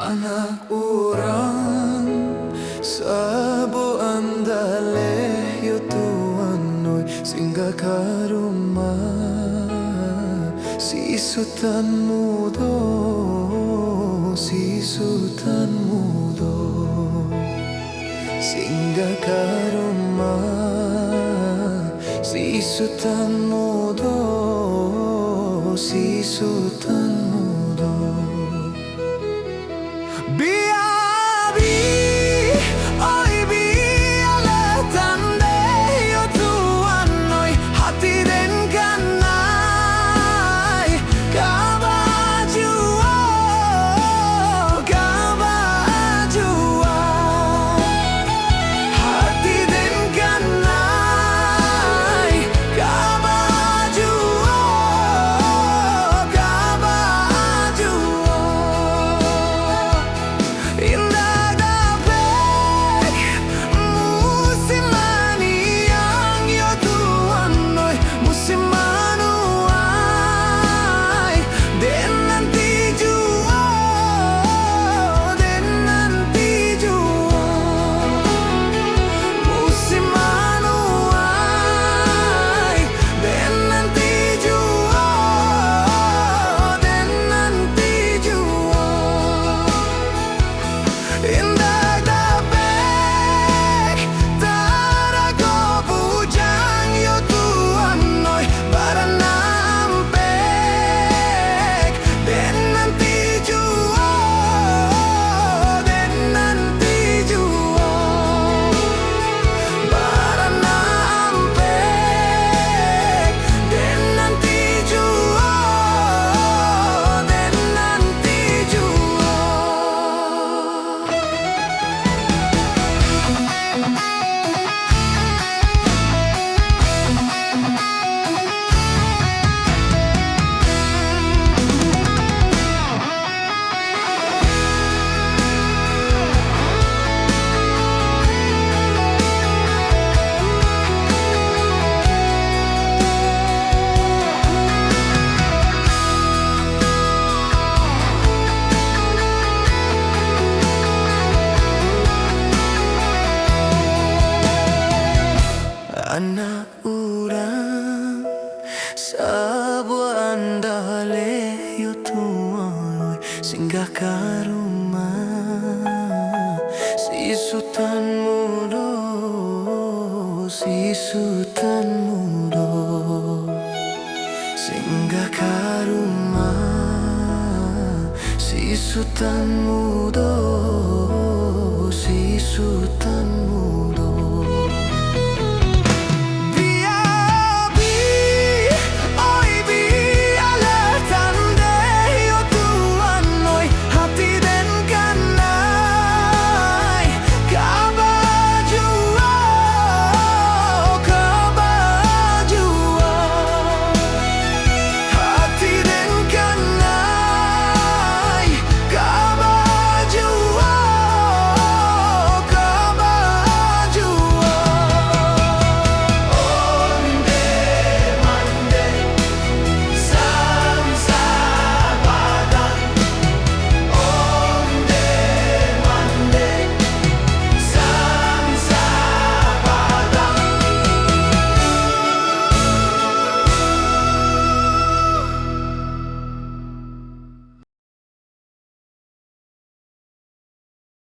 Anak urang sabo andaleh yo tuanoy singgah ka rumah si sultan mudo, si sultan mudo singgah ka rumah si sultan mudo, si sultan mudo. Biabi, oi biarlah tanda yo Tuhan oi hati dan kanai kabaju hati dan kanai kabaju indah dapet musim maniang yo Tuhan oi musim manuai dan nanti jua musim manuai dan nanti jua indah dapet tara ko bujang yo Tuhan oi baranampek dan nanti jua baranampek dan nanti jua anak urang sabuah andale yo Tuhan oi singgah ka rumah si sultan mudo, si sultan mudo singgah ka rumah si sultan mudo, si sultan mudo.